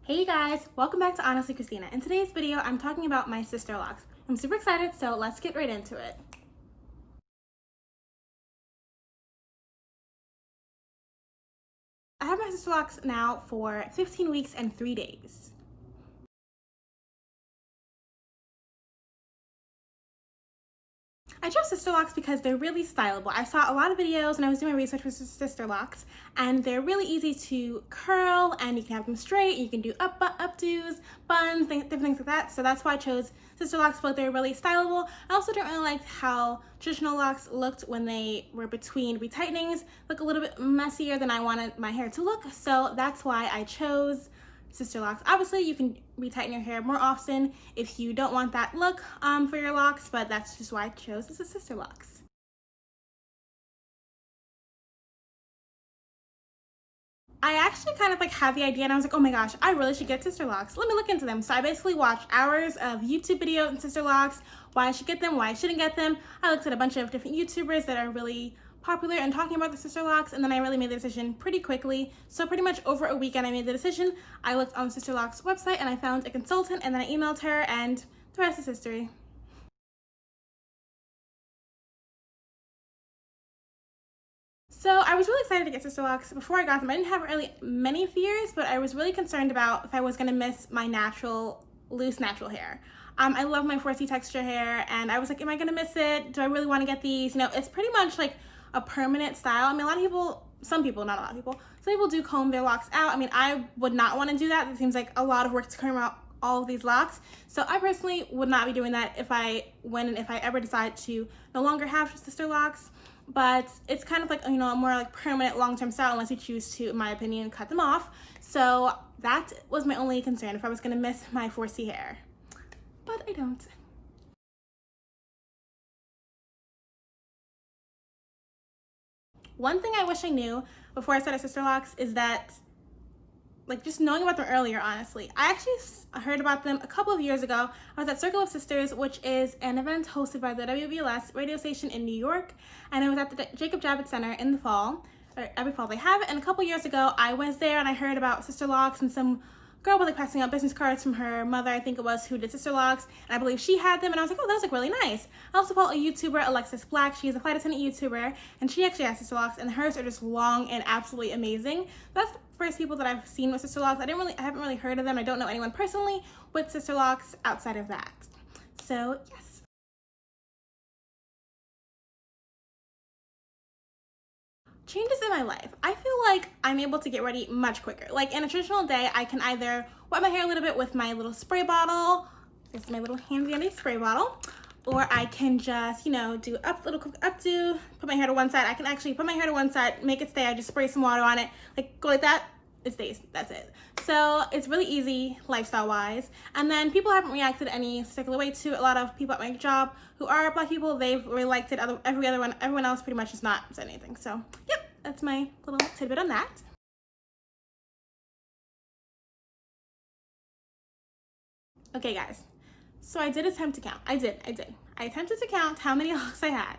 Hey guys, welcome back to Honestly Cristina. In today's video, I'm talking about my Sisterlocks. I'm super excited, so let's get right into it. I have my Sisterlocks now for 15 weeks and 3 days. I chose Sisterlocks because they're really stylable. I saw a lot of videos when I was doing my research for Sisterlocks, and they're really easy to curl, and you can have them straight, you can do updos, buns, different things like that. So that's why I chose Sisterlocks, but they're really stylable. I also don't really like how traditional locks looked when they were between retightenings, look a little bit messier than I wanted my hair to look. So that's why I chose Sisterlocks. Obviously, you can retighten your hair more often if you don't want that look for your locks, but that's just why I chose the Sisterlocks. I actually kind of had the idea, and I was like, oh my gosh, I really should get Sisterlocks. Let me look into them. So I basically watched hours of YouTube videos on Sisterlocks, why I should get them, why I shouldn't get them. I looked at a bunch of different YouTubers that are really popular and talking about the Sisterlocks, and then I really made the decision pretty quickly. So pretty much over a weekend I made the decision. I looked on Sisterlocks website and I found a consultant, and then I emailed her, and the rest is history. So I was really excited to get Sisterlocks. Before I got them, I didn't have really many fears, but I was really concerned about if I was gonna miss my loose natural hair. I love my 4C texture hair, and I was like, am I gonna miss it? Do I really wanna get these? You know, it's pretty much like a permanent style. I mean, a lot of people, some people, not a lot of people, some people do comb their locks out. I mean, I would not wanna do that. It seems like a lot of work to comb out all of these locks. So I personally would not be doing that if I ever decide to no longer have Sisterlocks. But it's kind of like, you know, a more like permanent long-term style unless you choose to, in my opinion, cut them off. So that was my only concern, if I was gonna miss my 4C hair. But I don't. One thing I wish I knew before I started Sisterlocks is that, like, just knowing about them earlier, honestly. I actually heard about them a couple of years ago. I was at Circle of Sisters, which is an event hosted by the WBLS radio station in New York, and it was at the Jacob Javits Center in the fall, or every fall they have it. And a couple years ago, I was there and I heard about Sisterlocks, and some girl was like passing out business cards from her mother, I think it was, who did Sisterlocks, and I believe she had them, and I was like, oh, that was like really nice. I also follow a YouTuber, Alexis Black. She is a flight attendant YouTuber, and she actually has Sisterlocks, and hers are just long and absolutely amazing. That's the first people that I've seen with Sisterlocks. I haven't really heard of them. I don't know anyone personally with Sisterlocks outside of that. So yes. Changes in my life. I feel like I'm able to get ready much quicker. Like in a traditional day, I can either wet my hair a little bit with my little spray bottle. This is my little handy spray bottle. Or I can just, you know, do little quick updo, put my hair to one side. I can actually put my hair to one side, make it stay. I just spray some water on it, like go like that. It stays. That's it. So it's really easy lifestyle-wise. And then people haven't reacted any particular way to it. A lot of people at my job who are Black people, they've really liked it. Everyone else pretty much has not said anything. So yep, that's my little tidbit on that. Okay, guys. So I did attempt to count. I did. I attempted to count how many locks I had.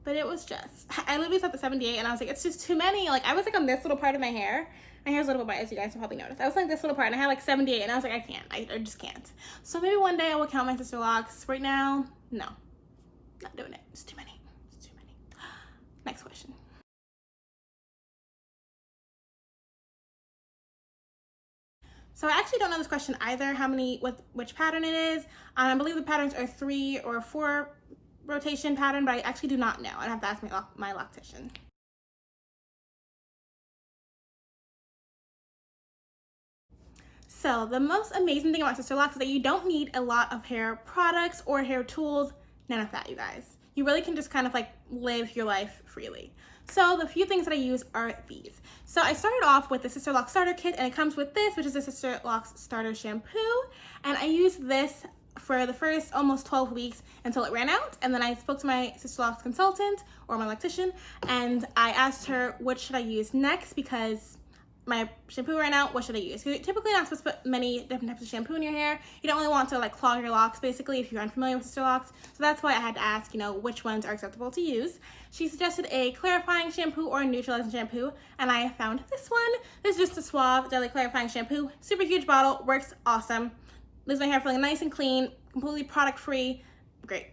But it was just, I literally thought the 78, and I was like, it's just too many. Like, I was like on this little part of my hair. My hair's a little bit white, as you guys will probably notice. I was like this little part, and I had like 78, and I was like, I can't. I just can't. So maybe one day I will count my Sisterlocks. Right now, no. Not doing it. It's too many. It's too many. Next question. So I actually don't know this question either, which pattern it is. I believe the patterns are 3 or 4 rotation pattern, but I actually do not know. I'd have to ask my loctician. So the most amazing thing about Sisterlocks is that you don't need a lot of hair products or hair tools. None of that, you guys. You really can just kind of like live your life freely. So the few things that I use are these. So I started off with the Sisterlocks starter kit, and it comes with this, which is the Sisterlocks starter shampoo. And I used this for the first almost 12 weeks until it ran out. And then I spoke to my Sisterlocks consultant, or my loctician, and I asked her what should I use next, because my shampoo ran out, what should I use? You're typically not supposed to put many different types of shampoo in your hair. You don't really want to like clog your locks, basically, if you're unfamiliar with Sisterlocks. So that's why I had to ask, which ones are acceptable to use. She suggested a clarifying shampoo or a neutralizing shampoo, and I found this one. This is just a Suave Daily Clarifying Shampoo. Super huge bottle, works awesome. Leaves my hair feeling nice and clean, completely product-free. Great.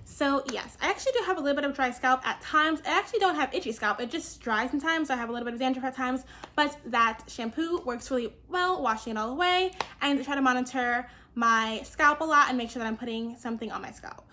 So yes, I actually do have a little bit of dry scalp at times. I actually don't have itchy scalp. It just dries sometimes, so I have a little bit of dandruff at times. But that shampoo works really well, washing it all away. And I try to monitor my scalp a lot and make sure that I'm putting something on my scalp.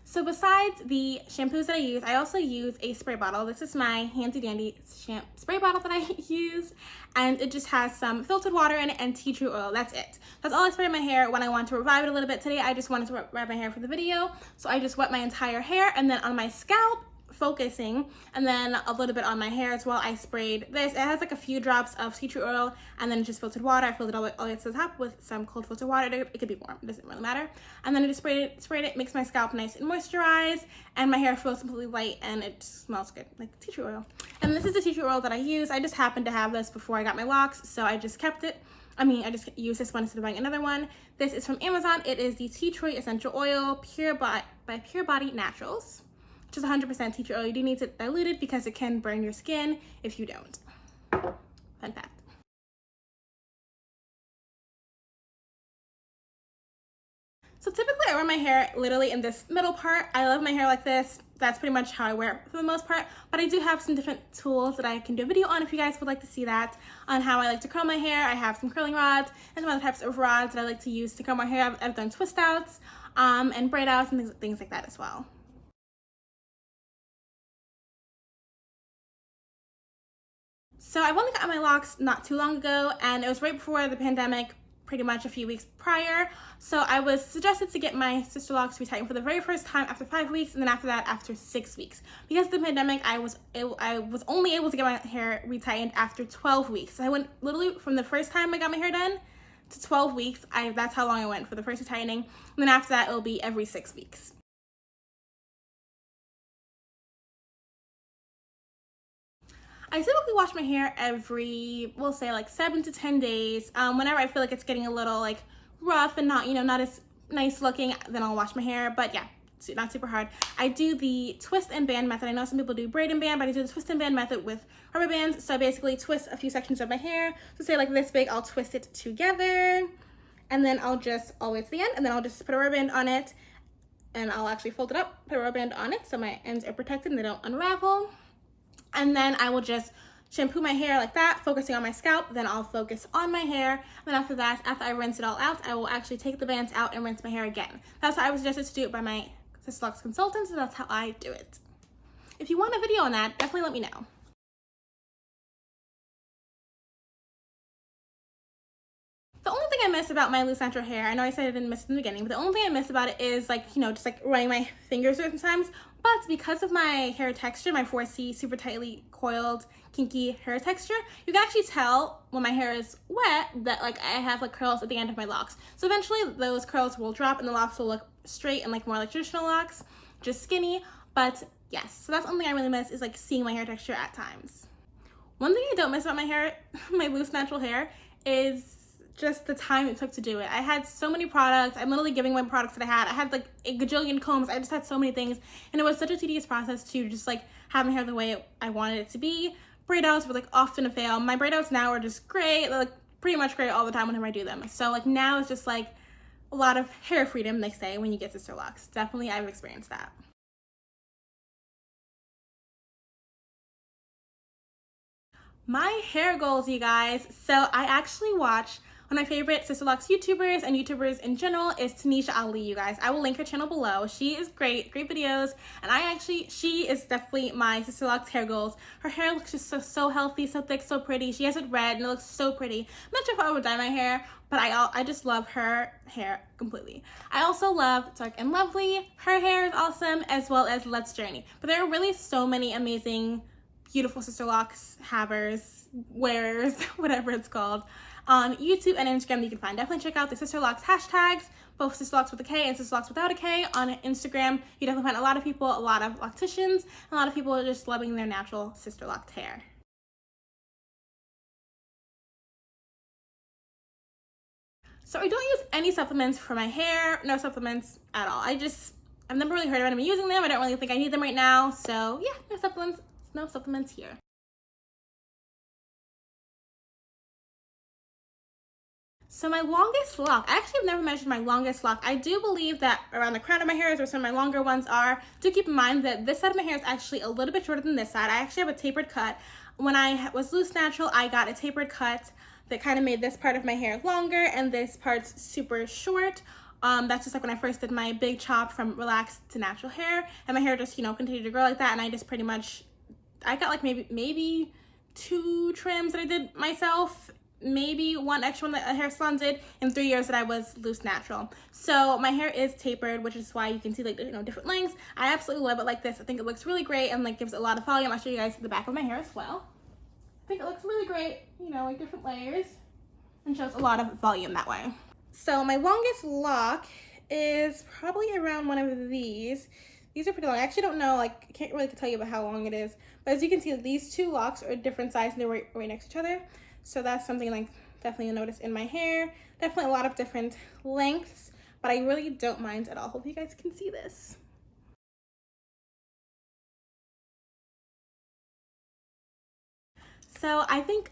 So besides the shampoos that I use, I also use a spray bottle. This is my handy dandy spray bottle that I use, and it just has some filtered water in it and tea tree oil. That's it. That's all I spray in my hair when I want to revive it a little bit. Today I just wanted to revive my hair for the video, so I just wet my entire hair, and then on my scalp, focusing, and then a little bit on my hair as well, I sprayed this. It has like a few drops of tea tree oil and then just filtered water. I filled it all the way to the top with some cold filtered water. It could be warm, it doesn't really matter. And then I just sprayed it, makes my scalp nice and moisturized, and my hair feels completely light and it smells good, like tea tree oil. And this is the tea tree oil that I use. I just happened to have this before I got my locks, so I just kept it. I just used this one instead of buying another one. This is from Amazon. It is the Tea Tree Essential Oil by Pure Body Naturals, which is 100% tea tree oil. You do need to dilute it because it can burn your skin if you don't. Fun fact. So typically I wear my hair literally in this middle part. I love my hair like this. That's pretty much how I wear it for the most part. But I do have some different tools that I can do a video on if you guys would like to see that, on how I like to curl my hair. I have some curling rods and some other types of rods that I like to use to curl my hair. I've done twist outs and braid outs and things like that as well. So I've only gotten my locks not too long ago, and it was right before the pandemic, pretty much a few weeks prior. So I was suggested to get my Sisterlocks retightened for the very first time after 5 weeks, and then after that after 6 weeks. Because of the pandemic, I was only able to get my hair retightened after 12 weeks. So I went literally from the first time I got my hair done to 12 weeks. That's how long I went for the first retightening. And then after that, it'll be every 6 weeks. I typically wash my hair every, we'll say like 7 to 10 days. Whenever I feel like it's getting a little like rough and not as nice looking, then I'll wash my hair. But yeah, it's not super hard. I do the twist and band method. I know some people do braid and band, but I do the twist and band method with rubber bands. So I basically twist a few sections of my hair. So say like this big, I'll twist it together, and then I'll just all the way to the end, and then I'll just put a rubber band on it, and I'll actually fold it up, put a rubber band on it so my ends are protected and they don't unravel. And then I will just shampoo my hair like that, focusing on my scalp. Then I'll focus on my hair. And then after that, after I rinse it all out, I will actually take the bands out and rinse my hair again. That's how I was suggested to do it by my Sisterlocks consultant, so that's how I do it. If you want a video on that, definitely let me know. The only thing I miss about my loose natural hair, I know I said I didn't miss it in the beginning, but the only thing I miss about it is like, just like running my fingers through it sometimes. But because of my hair texture, my 4C super tightly coiled, kinky hair texture, you can actually tell when my hair is wet that like I have like curls at the end of my locks. So eventually those curls will drop and the locks will look straight and like more like traditional locks, just skinny. But yes, so that's the only thing I really miss, is like seeing my hair texture at times. One thing I don't miss about my hair, my loose natural hair, is just the time it took to do it. I had so many products. I'm literally giving away products that I had. I had like a gajillion combs. I just had so many things, and it was such a tedious process to just like have my hair the way I wanted it to be. Braid outs were like often a fail. My braid outs now are just great. They're like pretty much great all the time whenever I do them. So like now it's just like a lot of hair freedom, they say, when you get Sisterlocks. Definitely I've experienced that. My hair goals, you guys. So I actually watch one of my favorite Sisterlocks YouTubers and YouTubers in general is Tanisha Ali, you guys. I will link her channel below. She is great videos, and she is definitely my Sisterlocks hair goals. Her hair looks just so healthy, so thick, so pretty. She has it red and it looks so pretty. I'm not sure if I would dye my hair, but I just love her hair completely. I also love Dark and Lovely. Her hair is awesome, as well as Let's Journey. But there are really so many amazing, beautiful Sisterlocks havers, wearers, whatever it's called, on YouTube and Instagram that you can find. Definitely check out the Sisterlocks hashtags, both Sisterlocks with a K and Sisterlocks without a K on Instagram. You definitely find a lot of people, a lot of locticians, a lot of people just loving their natural Sisterlocked hair. So I don't use any supplements for my hair, no supplements at all. I've never really heard of anyone using them. I don't really think I need them right now. So yeah, no supplements here. So my longest lock, I actually have never measured my longest lock. I do believe that around the crown of my hair is where some of my longer ones are. Do keep in mind that this side of my hair is actually a little bit shorter than this side. I actually have a tapered cut. When I was loose natural, I got a tapered cut that kind of made this part of my hair longer and this part's super short. That's just like when I first did my big chop from relaxed to natural hair, and my hair just, continued to grow like that, and I just pretty much, I got like maybe 2 trims that I did myself, maybe 1 extra one that a hair salon did in 3 years that I was loose natural. So my hair is tapered, which is why you can see like, different lengths. I absolutely love it like this. I think it looks really great and like gives a lot of volume. I'll show you guys the back of my hair as well. I think it looks really great, like different layers, and shows a lot of volume that way. So my longest lock is probably around one of these. These are pretty long. I actually don't know, I can't really tell you about how long it is. But as you can see, these 2 locks are different sizes and they're right next to each other. So that's something like definitely you'll notice in my hair. Definitely a lot of different lengths, but I really don't mind at all. Hope you guys can see this. So I think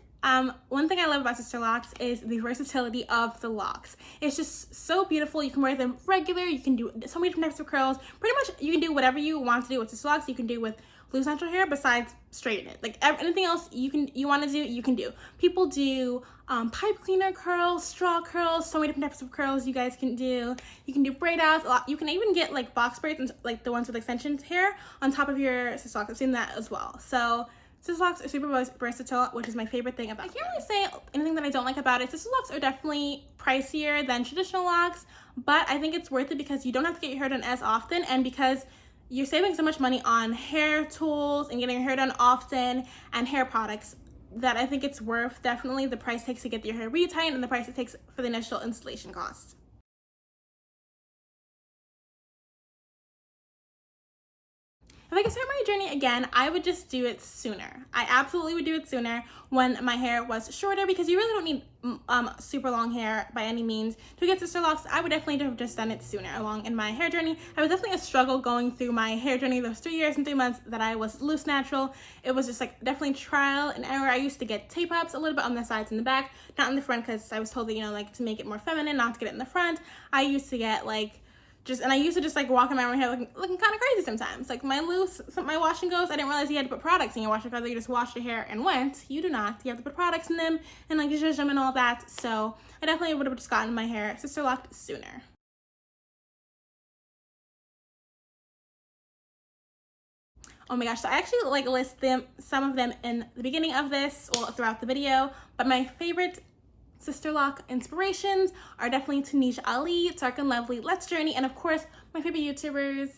one thing I love about Sisterlocks is the versatility of the locks. It's just so beautiful. You can wear them regular. You can do so many different types of curls. Pretty much you can do whatever you want to do with Sisterlocks. You can do with loose natural hair besides straighten it. Like anything else you want to do, you can do. People do pipe cleaner curls, straw curls, so many different types of curls you guys can do. You can do braid outs. You can even get like box braids and like the ones with extensions hair on top of your Sisterlocks. I've seen that as well. So Sisterlocks are super versatile, which is my favorite thing about it. I can't really say anything that I don't like about it. Sisterlocks are definitely pricier than traditional locks, but I think it's worth it because you don't have to get your hair done as often, and because you're saving so much money on hair tools and getting your hair done often and hair products that I think it's worth definitely the price it takes to get your hair retightened and the price it takes for the initial installation cost. If I could start my journey again, I would just do it sooner. I absolutely would do it sooner when my hair was shorter, because you really don't need super long hair by any means to get Sisterlocks. I would definitely have just done it sooner along in my hair journey. I was definitely a struggle going through my hair journey those 3 years and 3 months that I was loose natural. It was just like definitely trial and error. I used to get tape ups a little bit on the sides and the back, not in the front, because I was told that, like to make it more feminine, not to get it in the front. I used to get and I used to just like walk around my hair looking kind of crazy sometimes. Like my wash and goes, I didn't realize you had to put products in your wash and go. You just washed your hair and went. You do not. You have to put products in them and like zhuzh them and all that. So I definitely would have just gotten my hair Sisterlocked sooner. Oh my gosh, so I actually list some of them in the beginning of this or throughout the video, but my favorite Sisterlocks Inspirations are definitely Tanisha Ali, Dark and Lovely, Let's Journey, and of course my favorite YouTubers,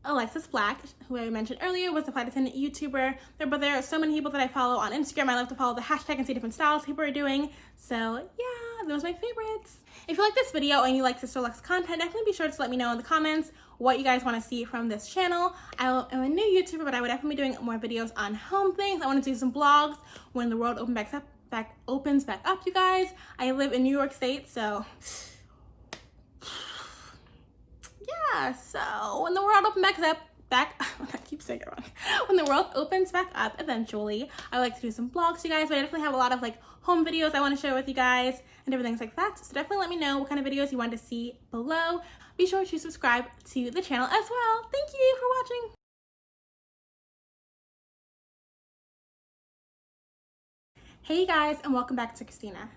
Alexis Black, who I mentioned earlier, was a flight attendant YouTuber. But there are so many people that I follow on Instagram. I love to follow the hashtag and see different styles people are doing. So yeah, those are my favorites. If you like this video and you like Sisterlocks content, definitely be sure to let me know in the comments what you guys want to see from this channel. I am a new YouTuber, but I would definitely be doing more videos on home things. I want to do some vlogs when the world opens back up, you guys. I live in New York State, so yeah, so when the world opens back I keep saying it wrong. When the world opens back up eventually, I like to do some vlogs, you guys, but I definitely have a lot of home videos I want to share with you guys and different things like that. So definitely let me know what kind of videos you want to see below. Be sure to subscribe to the channel as well. Thank you for watching. Hey guys, and welcome back to Cristina.